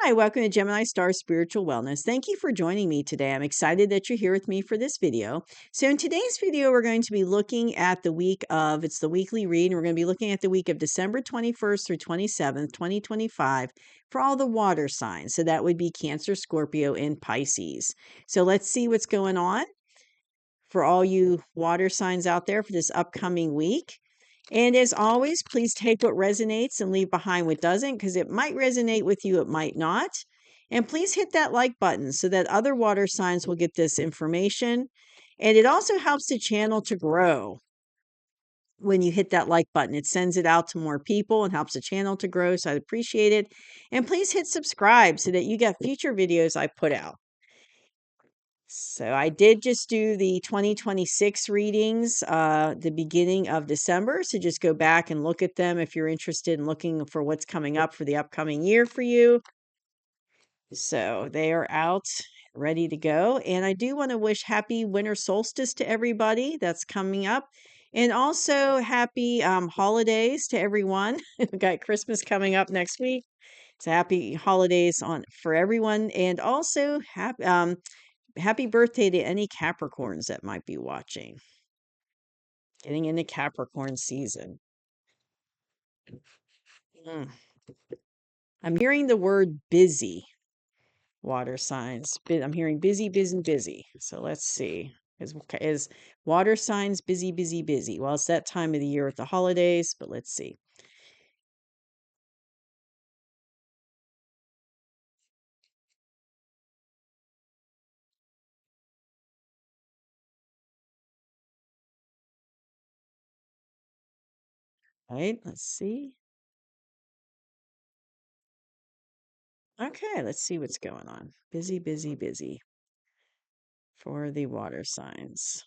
Hi, welcome to Gemini Star Spiritual Wellness. Thank you for joining me today. I'm excited that you're here with me for this video. So in today's video, we're going to be looking at it's the weekly read, and we're going to be looking at the week of December 21st through 27th, 2025 for all the water signs. So that would be Cancer, Scorpio, and Pisces. So let's see what's going on for all you water signs out there for this upcoming week. And as always, please take what resonates and leave behind what doesn't, because it might resonate with you, it might not. And please hit that like button so that other water signs will get this information. And it also helps the channel to grow when you hit that like button. It sends it out to more people and helps the channel to grow. So I appreciate it. And please hit subscribe so that you get future videos I put out. So I did just do the 2026 readings, the beginning of December. So just go back and look at them if you're interested in looking for what's coming up for the upcoming year for you. So they are out, ready to go. And I do want to wish happy winter solstice to everybody that's coming up. And also happy holidays to everyone. We've got Christmas coming up next week. So happy holidays for everyone. And also happy birthday to any Capricorns that might be watching. Getting into Capricorn season. Mm. I'm hearing the word busy, water signs. I'm hearing busy, busy, busy. So let's see. Is water signs busy, busy, busy? Well, it's that time of the year with the holidays, but let's see. All right, let's see. Okay, let's see what's going on. Busy, busy, busy for the water signs.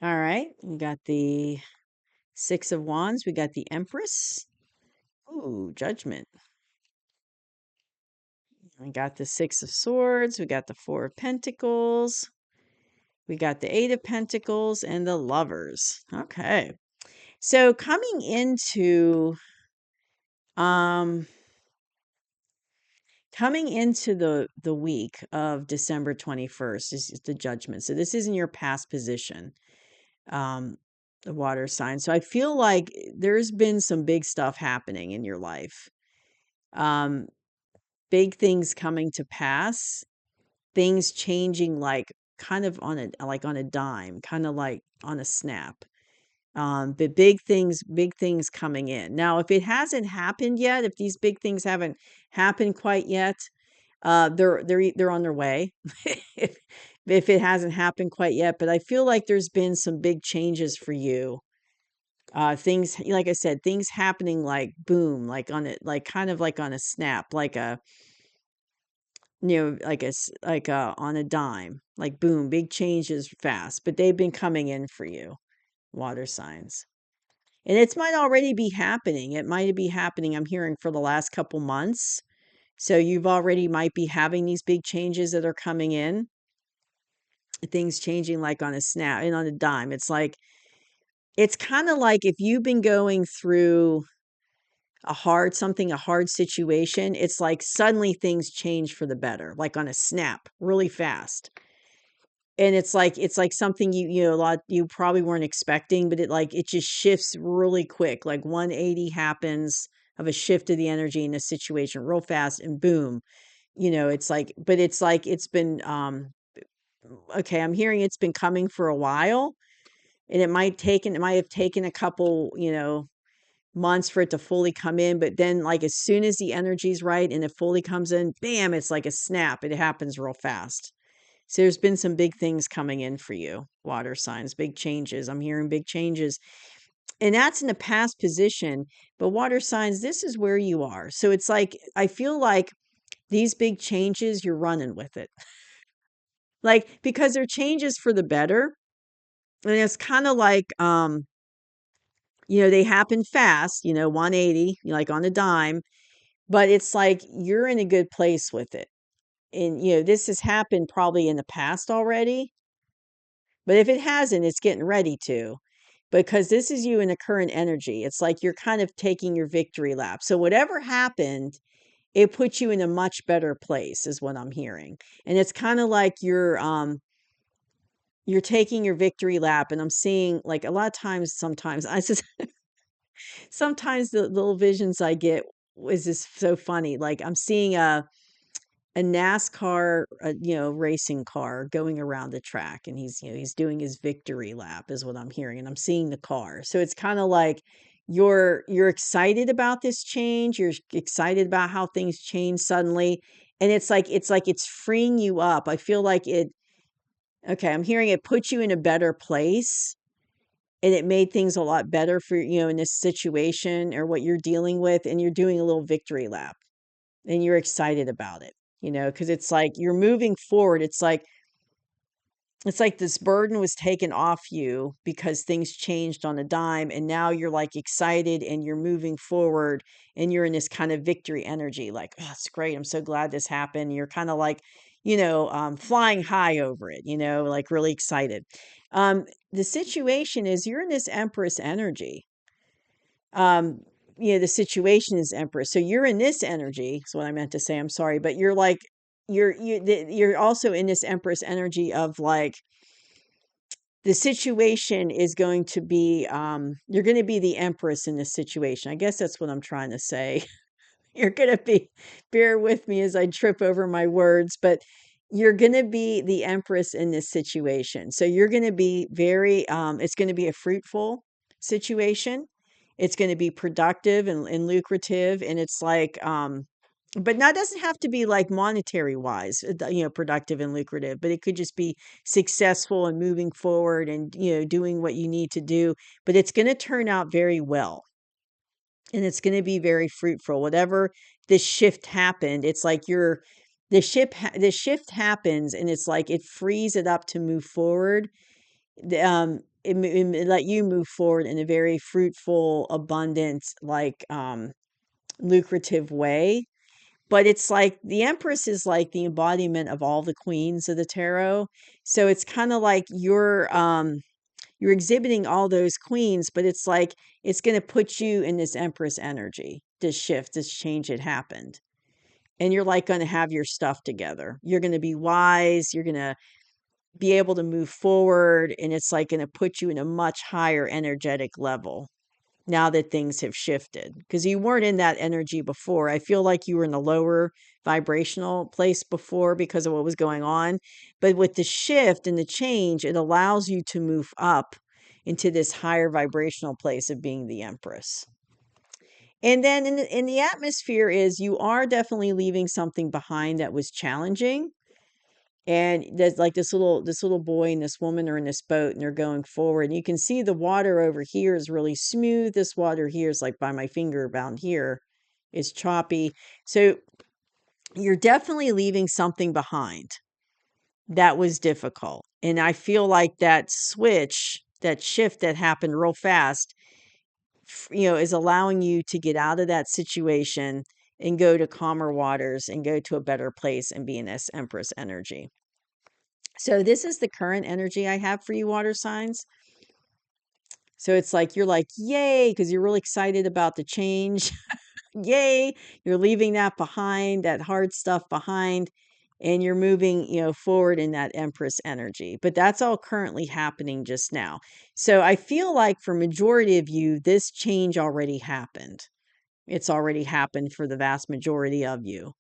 All right, we got the Six of Wands. We got the Empress. Ooh, Judgment. I got the Six of Swords. We got the Four of Pentacles. We got the Eight of Pentacles and the Lovers. Okay. So um coming into the week of December 21st is the Judgment. So this isn't your past position. The water sign. So I feel like there's been some big stuff happening in your life. Big things coming to pass, things changing like kind of on a dime, kind of like on a snap. But big things coming in. Now, if it hasn't happened yet, if these big things haven't happened quite yet, they're on their way. if, if it hasn't happened quite yet, but I feel like there's been some big changes for you. Things, like I said, things happening like boom, like on it, like kind of like on a snap, like on a dime, like boom, big changes fast, but they've been coming in for you, water signs. And it might already be happening. It might be happening, I'm hearing, for the last couple months. So you've already might be having these big changes that are coming in, things changing like on a snap and on a dime. It's kind of like if you've been going through a hard situation, it's like suddenly things change for the better, like on a snap, really fast. And it's like something you probably weren't expecting, but it just shifts really quick. Like 180 happens of a shift of the energy in a situation real fast, and boom, it's been okay, I'm hearing it's been coming for a while, and it might have taken a couple, months for it to fully come in, but then like as soon as the energy's right and it fully comes in, bam, it's like a snap. It happens real fast. So there's been some big things coming in for you, water signs, big changes. I'm hearing big changes. And that's in the past position, but water signs, this is where you are. So it's like I feel like these big changes, you're running with it. Like because they're changes for the better. And it's kind of like they happen fast, 180, like on a dime, but it's like you're in a good place with it. And this has happened probably in the past already, but if it hasn't, it's getting ready to. because this is you in a current energy. It's like you're kind of taking your victory lap. So whatever happened, it puts you in a much better place is what I'm hearing. And it's kind of like you're taking your victory lap, and I'm seeing like a lot of times, sometimes I just sometimes the little visions I get is just so funny. Like I'm seeing a NASCAR, racing car going around the track, and he's doing his victory lap is what I'm hearing, and I'm seeing the car. So it's kind of like you're excited about this change. You're excited about how things change suddenly, and it's like it's freeing you up. I feel like it. Okay, I'm hearing it puts you in a better place, and it made things a lot better for in this situation or what you're dealing with, and you're doing a little victory lap and you're excited about it, because it's like you're moving forward. It's like this burden was taken off you because things changed on a dime, and now you're like excited and you're moving forward, and you're in this kind of victory energy, like, oh, it's great. I'm so glad this happened. You're kind of like, flying high over it, like really excited. The situation is you're in this Empress energy. um the situation is Empress, so you're in this energy is what I meant to say. I'm sorry, but you're like you're also in this Empress energy of like the situation is going to be you're going to be the Empress in this situation. I guess that's what I'm trying to say. You're going to be, bear with me as I trip over my words, but you're going to be the Empress in this situation. So you're going to be very, it's going to be a fruitful situation. It's going to be productive and lucrative. And it's like, but now it doesn't have to be like monetary wise, productive and lucrative, but it could just be successful and moving forward and, doing what you need to do. But it's going to turn out very well, and it's going to be very fruitful. Whatever this shift happened, it's like the shift happens, and it's like it frees it up to move forward. It let you move forward in a very fruitful, abundant, like lucrative way. But it's like the Empress is like the embodiment of all the queens of the tarot. So it's kind of like you're exhibiting all those queens, but it's like it's going to put you in this Empress energy. This shift, this change had happened. And you're like going to have your stuff together. You're going to be wise. You're going to be able to move forward. And it's like going to put you in a much higher energetic level now that things have shifted, because you weren't in that energy before. I feel like you were in a lower vibrational place before because of what was going on. But with the shift and the change, it allows you to move up into this higher vibrational place of being the Empress. And then in the atmosphere is you are definitely leaving something behind that was challenging. And there's like this little boy and this woman are in this boat, and they're going forward. And you can see the water over here is really smooth. This water here is like by my finger down here is choppy. So you're definitely leaving something behind that was difficult. And I feel like that switch, that shift that happened real fast, is allowing you to get out of that situation and go to calmer waters and go to a better place and be in this Empress energy. So this is the current energy I have for you, water signs. So it's like you're like, yay, because you're really excited about the change. Yay, you're leaving that behind, that hard stuff behind, and you're moving, forward in that Empress energy. But that's all currently happening just now. So I feel like for majority of you, this change already happened. It's already happened for the vast majority of you.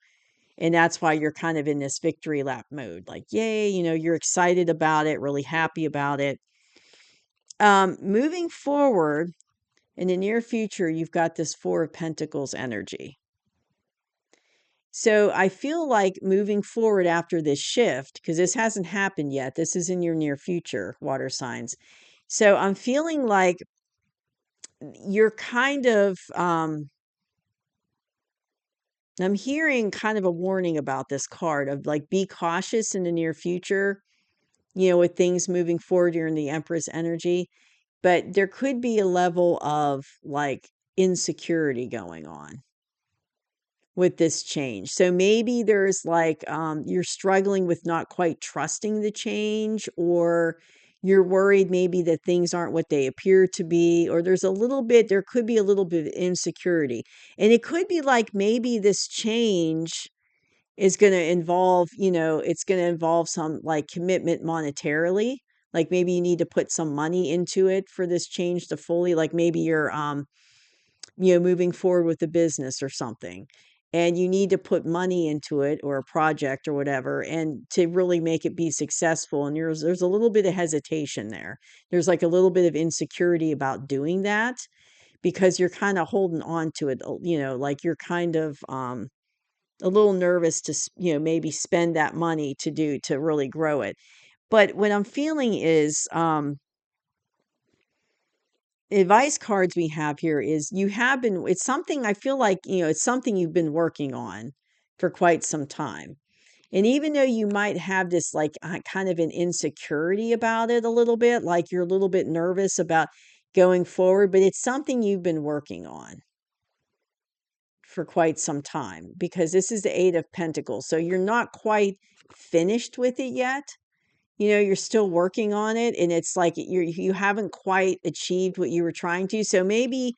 And that's why you're kind of in this victory lap mode. Like, yay, you're excited about it, really happy about it. Moving forward in the near future, you've got this Four of Pentacles energy. So I feel like moving forward after this shift, because this hasn't happened yet, this is in your near future, water signs. So I'm feeling like you're kind of, I'm hearing kind of a warning about this card of like, be cautious in the near future, with things moving forward. You're in the Empress energy, but there could be a level of like insecurity going on with this change. So maybe there's like, you're struggling with not quite trusting the change, or, you're worried maybe that things aren't what they appear to be, or there could be a little bit of insecurity. And it could be like maybe this change is going to involve, it's going to involve some like commitment monetarily. Like maybe you need to put some money into it for this change to fully, like maybe you're, moving forward with the business or something. And you need to put money into it or a project or whatever, and to really make it be successful. And there's a little bit of hesitation there. There's like a little bit of insecurity about doing that because you're kind of holding on to it, like you're kind of a little nervous to, maybe spend that money to really grow it. But what I'm feeling is, advice cards we have here is it's something I feel like, it's something you've been working on for quite some time. And even though you might have this like kind of an insecurity about it a little bit, like you're a little bit nervous about going forward, but it's something you've been working on for quite some time, because this is the Eight of Pentacles. So you're not quite finished with it yet. You're still working on it, and it's like you haven't quite achieved what you were trying to. So maybe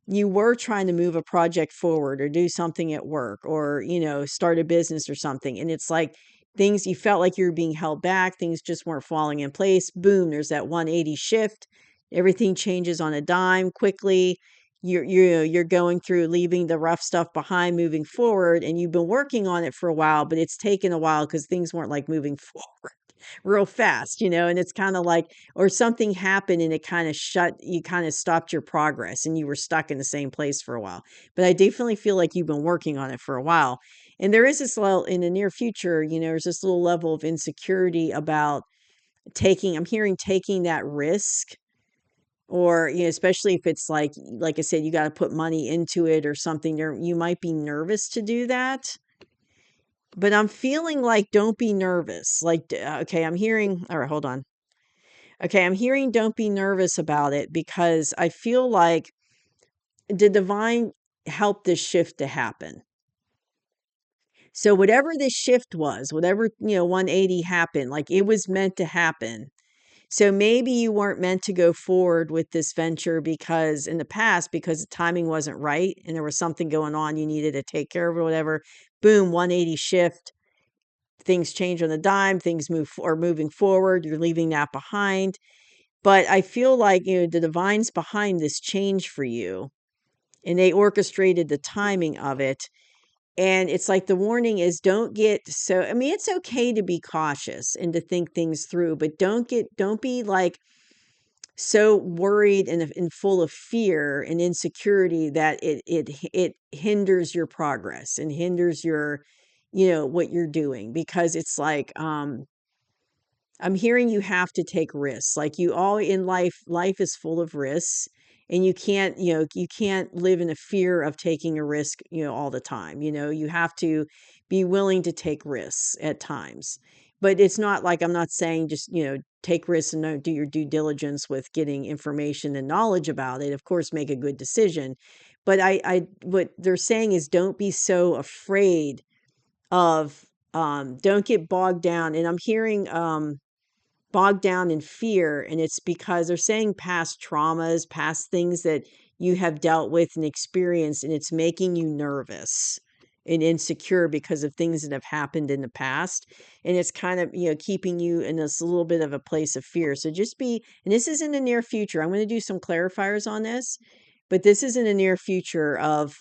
you were trying to move a project forward or do something at work, or, start a business or something. And it's like things, you felt like you were being held back. Things just weren't falling in place. Boom, there's that 180 shift. Everything changes on a dime quickly. You're going through, leaving the rough stuff behind, moving forward, and you've been working on it for a while, but it's taken a while because things weren't like moving forward real fast, and it's kind of like, or something happened and it kind of you kind of stopped your progress and you were stuck in the same place for a while. But I definitely feel like you've been working on it for a while. And there is this level in the near future, there's this little level of insecurity about I'm hearing taking that risk, or, especially if it's like I said, you got to put money into it or something. You might be nervous to do that. But I'm feeling like don't be nervous. Like, okay, I'm hearing, all right, hold on. Okay, I'm hearing don't be nervous about it, because I feel like the divine helped this shift to happen. So whatever this shift was, whatever, 180 happened, like it was meant to happen. So maybe you weren't meant to go forward with this venture because in the past, because the timing wasn't right and there was something going on you needed to take care of or whatever. Boom, 180 shift. Things change on a dime, things are moving forward, you're leaving that behind. But I feel like, the divine's behind this change for you, and they orchestrated the timing of it. And it's like the warning is, don't get so, I mean, it's okay to be cautious and to think things through, but don't be like so worried and full of fear and insecurity that it hinders your progress and hinders your, what you're doing. Because it's like, I'm hearing you have to take risks. Like you all in life is full of risks, and you can't live in a fear of taking a risk, all the time. You have to be willing to take risks at times. But it's not like, I'm not saying just, take risks and don't do your due diligence with getting information and knowledge about it. Of course, make a good decision. But what they're saying is don't be so afraid of, don't get bogged down. And I'm hearing, bogged down in fear, and it's because they're saying past traumas, past things that you have dealt with and experienced, and it's making you nervous and insecure because of things that have happened in the past. And it's kind of, keeping you in this little bit of a place of fear. So just be, and this is in the near future, I'm going to do some clarifiers on this, but this is in the near future of,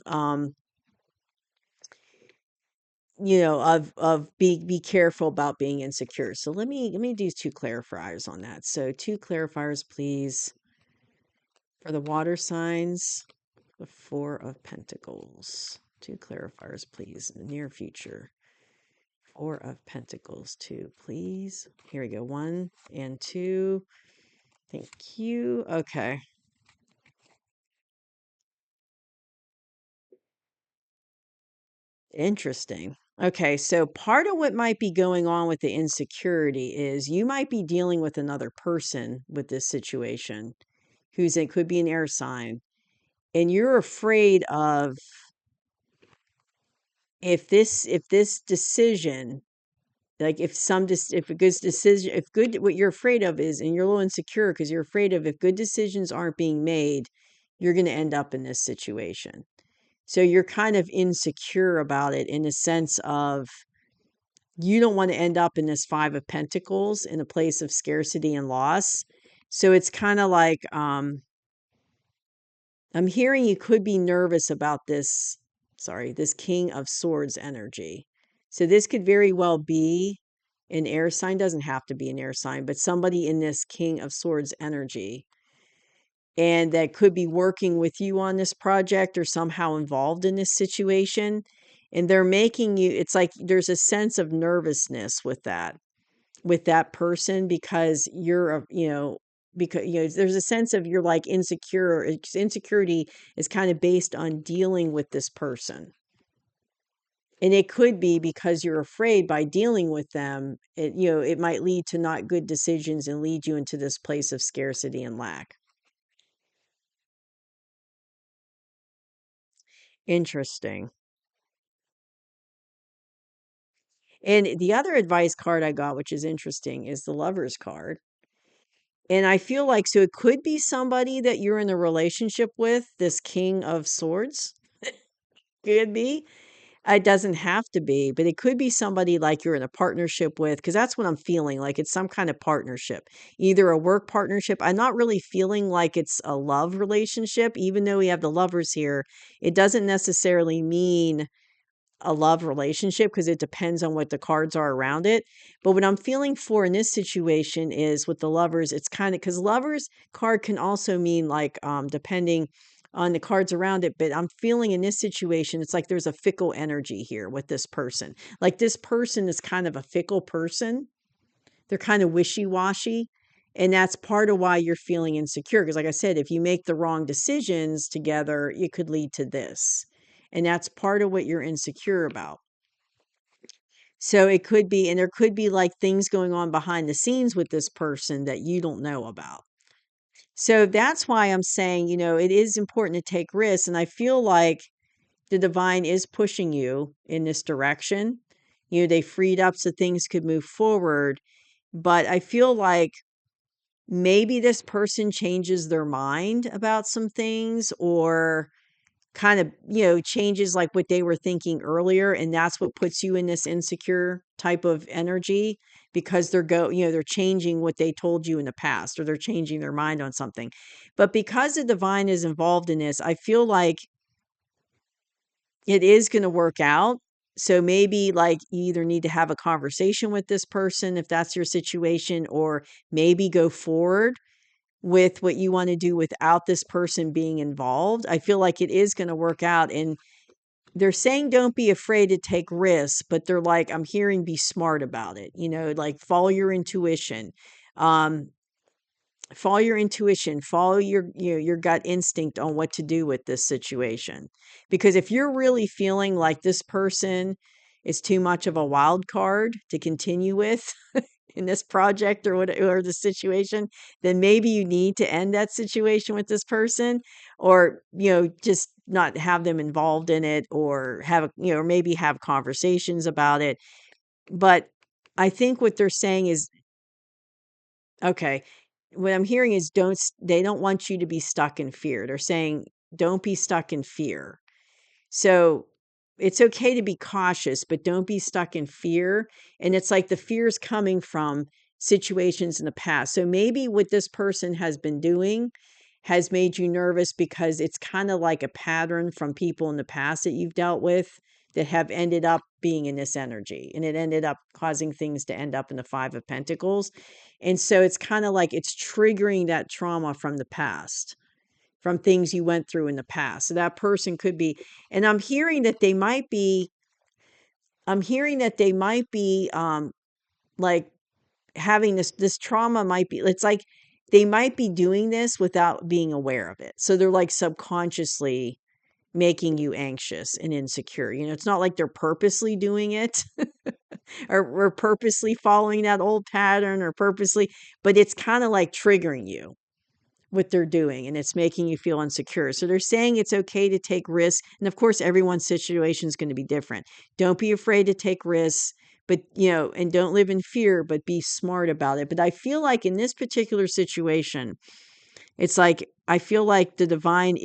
be careful about being insecure. So let me do two clarifiers on that. So two clarifiers, please, for the water signs, the Four of Pentacles. Two clarifiers, please, in the near future. Four of Pentacles, two, please. Here we go. One and two. Thank you. Okay. Interesting. Okay, so part of what might be going on with the insecurity is you might be dealing with another person with this situation, it could be an air sign, and you're afraid of, if this decision Like if a good decision, if good, what you're afraid of is, and you're a little insecure because you're afraid of if good decisions aren't being made, you're going to end up in this situation. So you're kind of insecure about it in the sense of you don't want to end up in this Five of Pentacles in a place of scarcity and loss. So it's kind of like, I'm hearing you could be nervous about this, this King of Swords energy. So this could very well be an air sign, doesn't have to be an air sign, but somebody in this King of Swords energy. And that could be working with you on this project or somehow involved in this situation. And they're making you, it's like there's a sense of nervousness with that person because because there's a sense of you're like insecure. Insecurity is kind of based on dealing with this person. And it could be because you're afraid by dealing with them, it might lead to not good decisions and lead you into this place of scarcity and lack. Interesting. And the other advice card I got, which is interesting, is the Lover's card. And I feel like, so it could be somebody that you're in a relationship with, this King of Swords. Could be. It doesn't have to be, but it could be somebody like you're in a partnership with, because that's what I'm feeling like. It's some kind of partnership, either a work partnership. I'm not really feeling like it's a love relationship, even though we have the lovers here. It doesn't necessarily mean a love relationship because it depends on what the cards are around it. But what I'm feeling for in this situation is with the lovers, it's kind of because lovers card can also mean like depending on the cards around it. But I'm feeling in this situation, it's like there's a fickle energy here with this person. Like this person is kind of a fickle person. They're kind of wishy-washy. And that's part of why you're feeling insecure. Because like I said, if you make the wrong decisions together, it could lead to this. And that's part of what you're insecure about. So it could be, and there could be like things going on behind the scenes with this person that you don't know about. So that's why I'm saying, it is important to take risks. And I feel like the divine is pushing you in this direction. They freed up so things could move forward. But I feel like maybe this person changes their mind about some things or kind of, changes like what they were thinking earlier. And that's what puts you in this insecure type of energy because they're changing what they told you in the past or they're changing their mind on something. But because the divine is involved in this, I feel like it is going to work out. So maybe like you either need to have a conversation with this person if that's your situation, or maybe go forward with what you want to do without this person being involved. I feel like it is going to work out. And they're saying don't be afraid to take risks, but they're like, I'm hearing be smart about it, like follow your intuition. Um, Follow your intuition, follow your gut instinct on what to do with this situation. Because if you're really feeling like this person is too much of a wild card to continue with in this project or whatever the situation, then maybe you need to end that situation with this person, or just not have them involved in it, or or maybe have conversations about it. But I think what they're saying is, okay, what I'm hearing is they don't want you to be stuck in fear. They're saying don't be stuck in fear. So it's okay to be cautious, but don't be stuck in fear. And it's like the fear is coming from situations in the past. So maybe what this person has been doing has made you nervous because it's kind of like a pattern from people in the past that you've dealt with that have ended up being in this energy. And it ended up causing things to end up in the Five of Pentacles. And so it's kind of like it's triggering that trauma from the past, from things you went through in the past. So that person could be, and I'm hearing that they might be like having this trauma might be, it's like they might be doing this without being aware of it. So they're like subconsciously making you anxious and insecure. It's not like they're purposely doing it or purposely following that old pattern or purposely, but it's kind of like triggering you what they're doing, and it's making you feel insecure. So they're saying it's okay to take risks. And of course, everyone's situation is going to be different. Don't be afraid to take risks, but, and don't live in fear, but be smart about it. But I feel like in this particular situation, it's like, I feel like the divine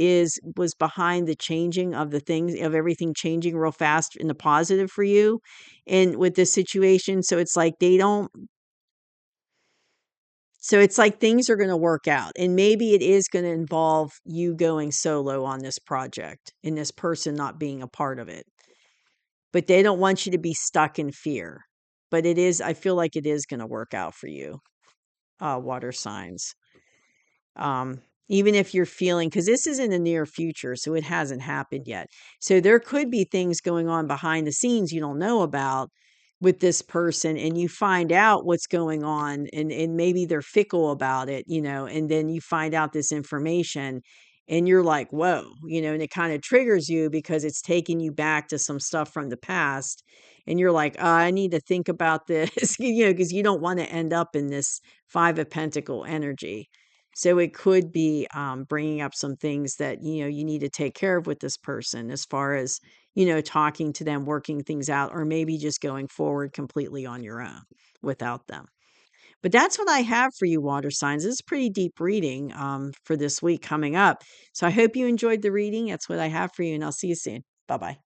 was behind the changing of the things, of everything changing real fast in the positive for you and with this situation. So it's like things are going to work out, and maybe it is going to involve you going solo on this project and this person not being a part of it. But they don't want you to be stuck in fear. But I feel like it is going to work out for you, water signs. Um, Even if you're feeling, because this is in the near future, so it hasn't happened yet. So there could be things going on behind the scenes you don't know about with this person, and you find out what's going on, and maybe they're fickle about it, and then you find out this information and you're like, whoa, and it kind of triggers you because it's taking you back to some stuff from the past. And you're like, I need to think about this, because you don't want to end up in this Five of Pentacle energy. So it could be bringing up some things that, you need to take care of with this person as far as, talking to them, working things out, or maybe just going forward completely on your own without them. But that's what I have for you, water signs. This is pretty deep reading for this week coming up. So I hope you enjoyed the reading. That's what I have for you, and I'll see you soon. Bye bye.